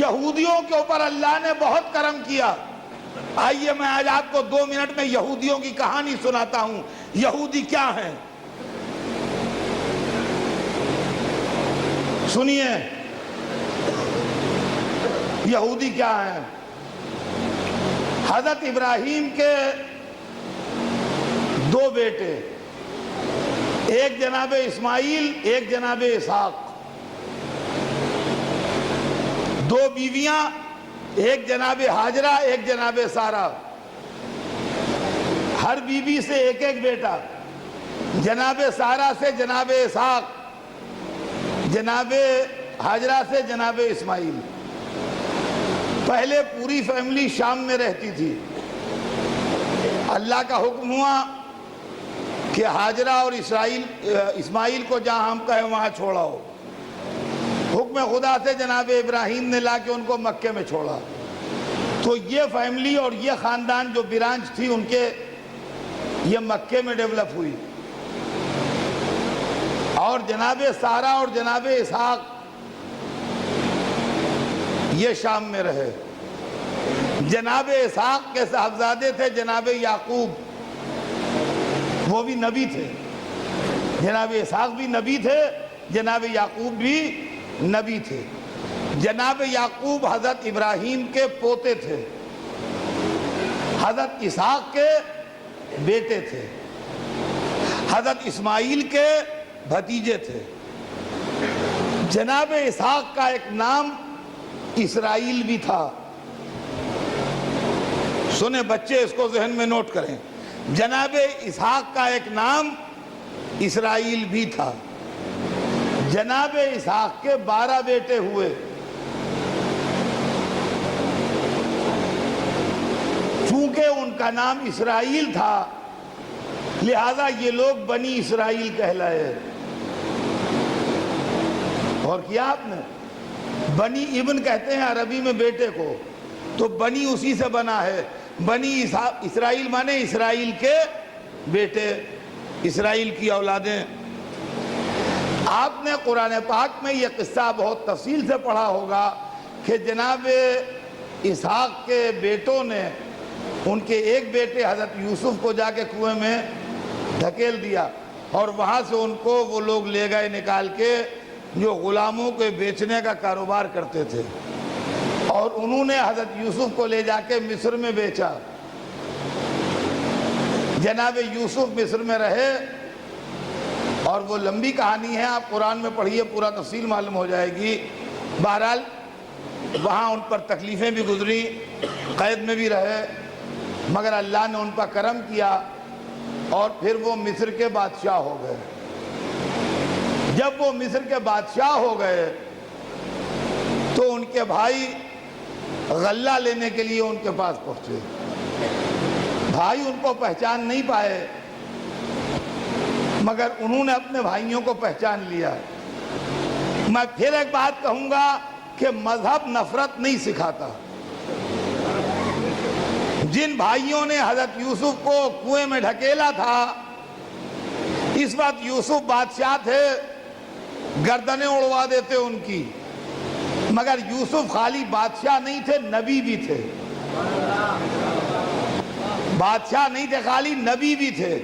یہودیوں کے اوپر اللہ نے بہت کرم کیا. آئیے میں آج آپ کو 2 منٹ میں یہودیوں کی کہانی سناتا ہوں. یہودی کیا ہیں سنیے. یہودی کیا ہیں؟ حضرت ابراہیم کے 2 بیٹے، ایک جناب اسماعیل، ایک جناب اسحاق. 2 بیویاں، ایک جناب حاجرہ، ایک جناب سارہ. ہر بیوی سے ایک ایک بیٹا. جناب سارہ سے جناب اسحاق، جناب حاجرہ سے جناب اسماعیل. پہلے پوری فیملی شام میں رہتی تھی. اللہ کا حکم ہوا کہ حاجرہ اور اسماعیل کو جہاں ہم کہیں وہاں چھوڑاؤ. حکم خدا سے جناب ابراہیم نے لا کے ان کو مکے میں چھوڑا. تو یہ فیملی اور یہ خاندان جو برانچ تھی ان کے، یہ مکے میں ڈیولپ ہوئی. اور جناب سارہ اور جناب اسحاق یہ شام میں رہے. جناب اسحاق کے صاحبزادے تھے جناب یعقوب، وہ بھی نبی تھے. جناب اسحاق بھی نبی تھے، جناب یعقوب بھی نبی تھے. جناب یعقوب حضرت ابراہیم کے پوتے تھے، حضرت اسحاق کے بیٹے تھے، حضرت اسماعیل کے بھتیجے تھے. جناب اسحاق کا ایک نام اسرائیل بھی تھا. سنیں بچے، اس کو ذہن میں نوٹ کریں. جناب اسحاق کا ایک نام اسرائیل بھی تھا. جناب اسحاق کے 12 بیٹے ہوئے. چونکہ ان کا نام اسرائیل تھا لہذا یہ لوگ بنی اسرائیل کہلائے. اور کیا آپ نے؟ بنی ابن کہتے ہیں عربی میں بیٹے کو، تو بنی اسی سے بنا ہے. بنی اسرائیل مانے اسرائیل کے بیٹے، اسرائیل کی اولادیں. آپ نے قرآن پاک میں یہ قصہ بہت تفصیل سے پڑھا ہوگا کہ جناب اسحاق کے بیٹوں نے ان کے ایک بیٹے حضرت یوسف کو جا کے کنویں میں دھکیل دیا، اور وہاں سے ان کو وہ لوگ لے گئے نکال کے جو غلاموں کے بیچنے کا کاروبار کرتے تھے. اور انہوں نے حضرت یوسف کو لے جا کے مصر میں بیچا. جناب یوسف مصر میں رہے، اور وہ لمبی کہانی ہے، آپ قرآن میں پڑھیے پورا تفصیل معلوم ہو جائے گی. بہرحال وہاں ان پر تکلیفیں بھی گزری، قید میں بھی رہے، مگر اللہ نے ان پر کرم کیا اور پھر وہ مصر کے بادشاہ ہو گئے. جب وہ مصر کے بادشاہ ہو گئے تو ان کے بھائی غلہ لینے کے لیے ان کے پاس پہنچے. بھائی ان کو پہچان نہیں پائے، مگر انہوں نے اپنے بھائیوں کو پہچان لیا. میں پھر ایک بات کہوں گا کہ مذہب نفرت نہیں سکھاتا. جن بھائیوں نے حضرت یوسف کو کنویں میں ڈھکیلا تھا، اس وقت یوسف بادشاہ تھے، گردنیں اڑوا دیتے ان کی، مگر یوسف خالی بادشاہ نہیں تھے، نبی بھی تھے. بادشاہ نہیں تھے خالی، نبی بھی تھے.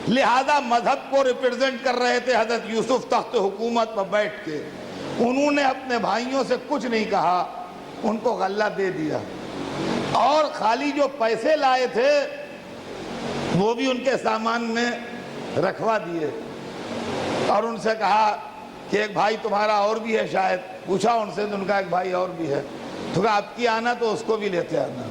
لہذا مذہب کو ریپرزینٹ کر رہے تھے حضرت یوسف تخت حکومت پر بیٹھ کے. انہوں نے اپنے بھائیوں سے کچھ نہیں کہا، ان کو غلہ دے دیا، اور خالی جو پیسے لائے تھے وہ بھی ان کے سامان میں رکھوا دیے. اور ان سے کہا کہ ایک بھائی تمہارا اور بھی ہے شاید. پوچھا ان سے تو ان کا ایک بھائی اور بھی ہے. تو کہا آپ کی آنا تو اس کو بھی لیتے آنا.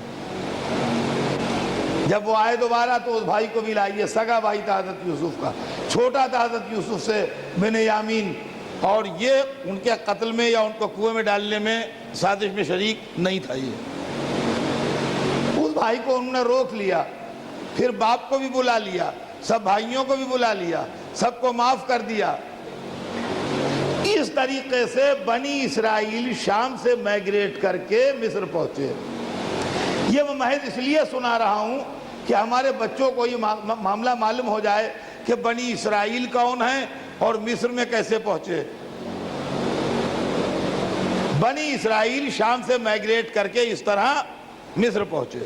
جب وہ آئے دوبارہ تو اس بھائی کو بھی لائیے. سگا بھائی تھا حضرت یوسف کا، چھوٹا تھا حضرت یوسف سے بنیامین، اور یہ ان کے قتل میں یا ان کو کنویں میں ڈالنے میں سازش میں شریک نہیں تھا. یہ اس بھائی کو انہوں نے روک لیا. پھر باپ کو بھی بلا لیا، سب بھائیوں کو بھی بلا لیا، سب کو معاف کر دیا. اس طریقے سے بنی اسرائیل شام سے مائگریٹ کر کے مصر پہنچے. یہ میں محض اس لیے سنا رہا ہوں کہ ہمارے بچوں کو یہ معاملہ معلوم ہو جائے کہ بنی اسرائیل کون ہیں اور مصر میں کیسے پہنچے. بنی اسرائیل شام سے مائگریٹ کر کے اس طرح مصر پہنچے.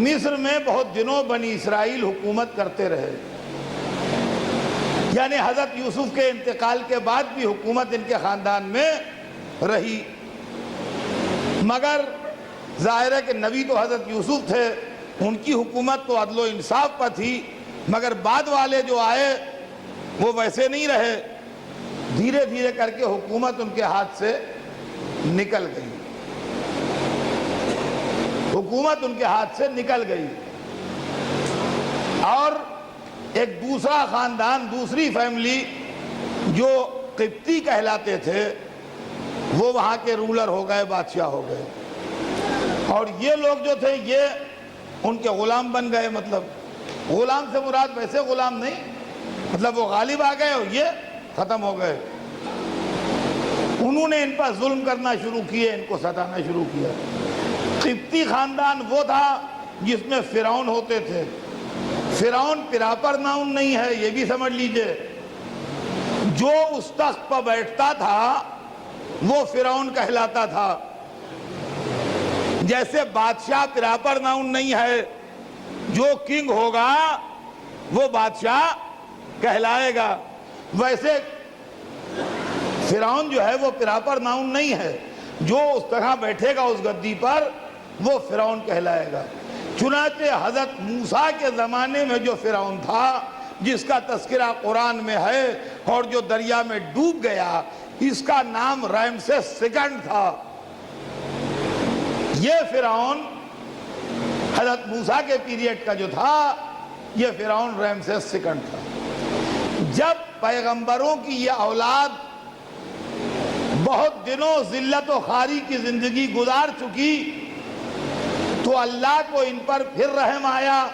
مصر میں بہت دنوں بنی اسرائیل حکومت کرتے رہے، یعنی حضرت یوسف کے انتقال کے بعد بھی حکومت ان کے خاندان میں رہی، مگر ظاہر ہے کہ نبی تو حضرت یوسف تھے، ان کی حکومت تو عدل و انصاف پر تھی، مگر بعد والے جو آئے وہ ویسے نہیں رہے. دھیرے دھیرے کر کے حکومت ان کے ہاتھ سے نکل گئی، حکومت ان کے ہاتھ سے نکل گئی. اور ایک دوسرا خاندان، دوسری فیملی جو قبطی کہلاتے تھے، وہ وہاں کے رولر ہو گئے، بادشاہ ہو گئے. اور یہ لوگ جو تھے یہ ان کے غلام بن گئے. مطلب غلام سے مراد ویسے غلام نہیں، مطلب وہ غالب آ گئے اور یہ ختم ہو گئے. انہوں نے ان پر ظلم کرنا شروع کیے، ان کو ستانا شروع کیا. قبطی خاندان وہ تھا جس میں فرعون ہوتے تھے. فرعون پراپر ناؤن نہیں ہے، یہ بھی سمجھ لیجئے. جو اس تخت پر بیٹھتا تھا وہ فرعون کہلاتا تھا. جیسے بادشاہ پراپر ناؤن نہیں ہے، جو کنگ ہوگا وہ بادشاہ کہلائے گا، ویسے فرعون جو ہے وہ پراپر ناؤن نہیں ہے. جو اس طرح بیٹھے گا اس گدی پر وہ فرعون کہلائے گا. چنانچہ حضرت موسیٰ کے زمانے میں جو فرعون تھا، جس کا تذکرہ قرآن میں ہے اور جو دریا میں ڈوب گیا، اس کا نام رامسیس سیکنڈ تھا. یہ فرعون حضرت موسیٰ کے پیریڈ کا جو تھا، یہ فرعون رامسیس سیکنڈ تھا. جب پیغمبروں کی یہ اولاد بہت دنوں ذلت و خواری کی زندگی گزار چکی تو اللہ کو ان پر پھر رحم آیا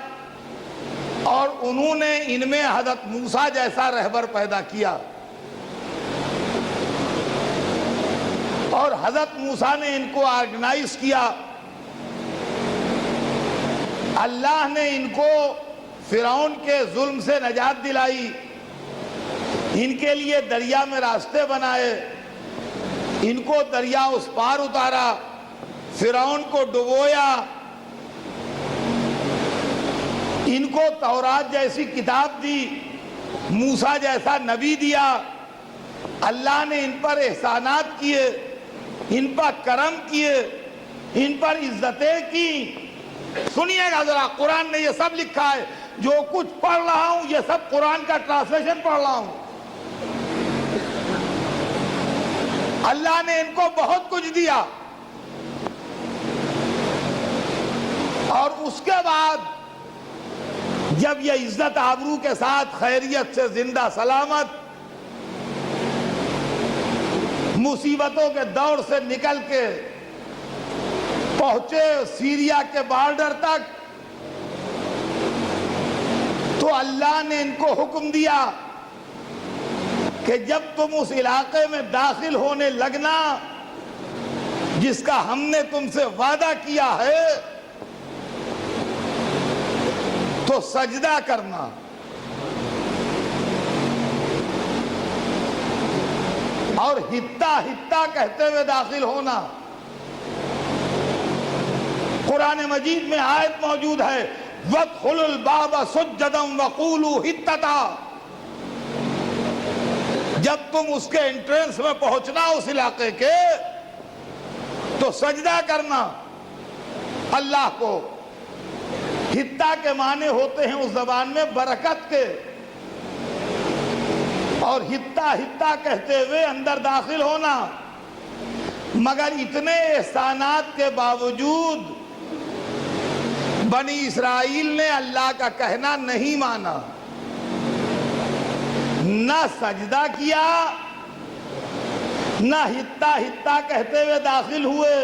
اور انہوں نے ان میں حضرت موسیٰ جیسا رہبر پیدا کیا. اور حضرت موسیٰ نے ان کو آرگنائز کیا. اللہ نے ان کو فرعون کے ظلم سے نجات دلائی، ان کے لیے دریا میں راستے بنائے، ان کو دریا اس پار اتارا، فرعون کو ڈبویا، ان کو تورات جیسی کتاب دی، موسیٰ جیسا نبی دیا. اللہ نے ان پر احسانات کیے، ان پر کرم کیے، ان پر عزتیں کی. سنیے گا ذرا، قرآن نے یہ سب لکھا ہے. جو کچھ پڑھ رہا ہوں یہ سب قرآن کا ٹرانسلیشن پڑھ رہا ہوں. اللہ نے ان کو بہت کچھ دیا. اور اس کے بعد جب یہ عزت آبرو کے ساتھ خیریت سے زندہ سلامت مصیبتوں کے دور سے نکل کے پہنچے سیریا کے بارڈر تک، تو اللہ نے ان کو حکم دیا کہ جب تم اس علاقے میں داخل ہونے لگنا جس کا ہم نے تم سے وعدہ کیا ہے، تو سجدہ کرنا. اور ہتا ہتا کہتے ہوئے داخل ہونا. قرآن مجید میں آیت موجود ہے، وَادْخُلُوا الْبَابَ سُجَّدًا وَقُولُوا حِطَّةً. جب تم اس کے انٹرنس میں پہنچنا اس علاقے کے تو سجدہ کرنا اللہ کو. حطہ کے معنی ہوتے ہیں اس زبان میں برکت کے، اور حطہ حطہ کہتے ہوئے اندر داخل ہونا. مگر اتنے احسانات کے باوجود بنی اسرائیل نے اللہ کا کہنا نہیں مانا، نہ سجدہ کیا، نہ حطہ حطہ کہتے ہوئے داخل ہوئے.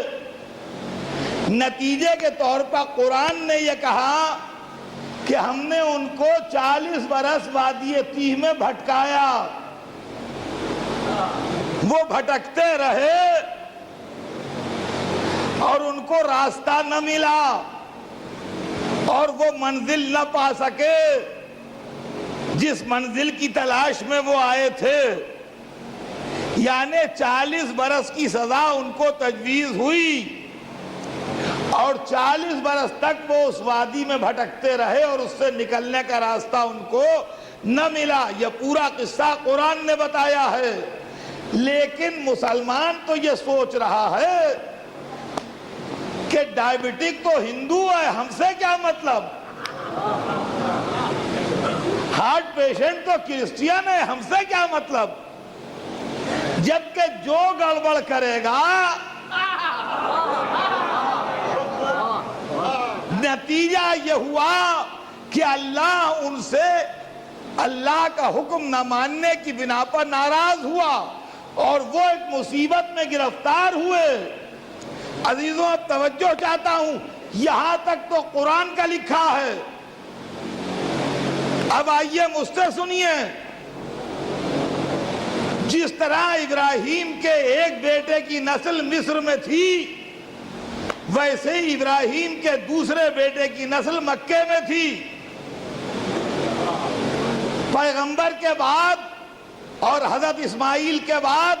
نتیجے کے طور پر قرآن نے یہ کہا کہ ہم نے ان کو 40 برس وادی تیہ میں بھٹکایا. وہ بھٹکتے رہے اور ان کو راستہ نہ ملا اور وہ منزل نہ پا سکے جس منزل کی تلاش میں وہ آئے تھے. یعنی 40 برس کی سزا ان کو تجویز ہوئی اور 40 برس تک وہ اس وادی میں بھٹکتے رہے اور اس سے نکلنے کا راستہ ان کو نہ ملا. یہ پورا قصہ قرآن نے بتایا ہے. لیکن مسلمان تو یہ سوچ رہا ہے کہ ڈائبٹک تو ہندو ہے، ہم سے کیا مطلب؟ ہارٹ پیشنٹ تو کرسچین ہے، ہم سے کیا مطلب؟ جبکہ جو گڑبڑ کرے گا نتیجہ یہ ہوا کہ اللہ ان سے اللہ کا حکم نہ ماننے کی بنا پر ناراض ہوا اور وہ ایک مصیبت میں گرفتار ہوئے. عزیزوں اب توجہ چاہتا ہوں، یہاں تک تو قرآن کا لکھا ہے. اب آئیے مجھ سے سنیے. جس طرح ابراہیم کے ایک بیٹے کی نسل مصر میں تھی، ویسے ہی ابراہیم کے دوسرے بیٹے کی نسل مکے میں تھی. پیغمبر کے بعد اور حضرت اسماعیل کے بعد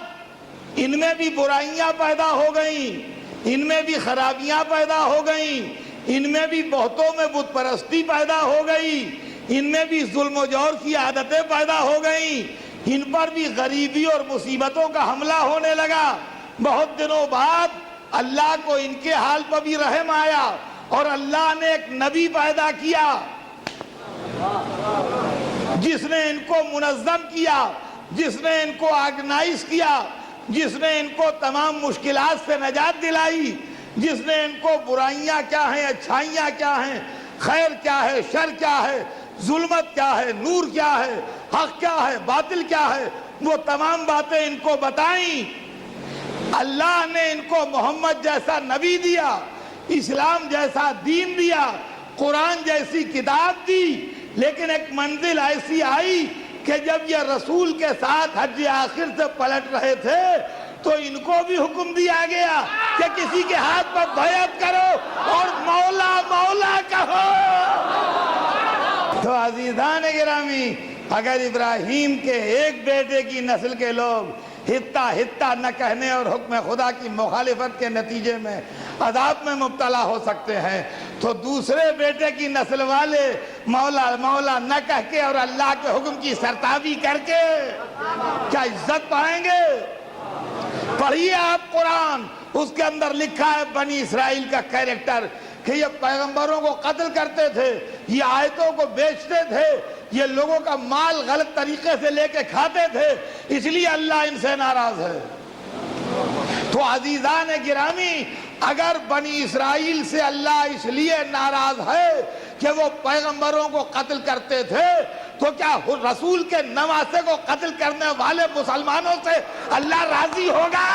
ان میں بھی برائیاں پیدا ہو گئیں، ان میں بھی خرابیاں پیدا ہو گئیں، ان میں بھی بہتوں میں بت پرستی پیدا ہو گئی، ان میں بھی ظلم و جور کی عادتیں پیدا ہو گئیں، ان پر بھی غریبی اور مصیبتوں کا حملہ ہونے لگا. بہت دنوں بعد اللہ کو ان کے حال پر بھی رحم آیا اور اللہ نے ایک نبی پیدا کیا جس نے ان کو منظم کیا، جس نے ان کو آرگنائز کیا، جس نے ان کو تمام مشکلات سے نجات دلائی، جس نے ان کو برائیاں کیا ہیں، اچھائیاں کیا ہیں، خیر کیا ہے، شر کیا ہے، ظلمت کیا ہے، نور کیا ہے، حق کیا ہے، باطل کیا ہے، وہ تمام باتیں ان کو بتائیں. اللہ نے ان کو محمد جیسا نبی دیا، اسلام جیسا دین دیا، قرآن جیسی کتاب دی. لیکن ایک منزل ایسی آئی کہ جب یہ رسول کے ساتھ حج آخر سے پلٹ رہے تھے تو ان کو بھی حکم دیا گیا کہ کسی کے ہاتھ پر بیعت کرو اور مولا مولا کہو. تو عزیزان گرامی، اگر ابراہیم کے ایک بیٹے کی نسل کے لوگ ہتا ہتا نہ کہنے اور حکم خدا کی مخالفت کے نتیجے میں عذاب میں مبتلا ہو سکتے ہیں، تو دوسرے بیٹے کی نسل والے مولا مولا نہ کہہ کے اور اللہ کے حکم کی سرتابی کر کے کیا عزت پائیں گے؟ پڑھیے آپ قرآن، اس کے اندر لکھا ہے بنی اسرائیل کا کیریکٹر کہ یہ پیغمبروں کو قتل کرتے تھے، یہ آیتوں کو بیچتے تھے، یہ لوگوں کا مال غلط طریقے سے لے کے کھاتے تھے، اس لیے اللہ ان سے ناراض ہے. تو عزیزان گرامی، اگر بنی اسرائیل سے اللہ اس لیے ناراض ہے کہ وہ پیغمبروں کو قتل کرتے تھے، تو کیا رسول کے نواسے کو قتل کرنے والے مسلمانوں سے اللہ راضی ہوگا؟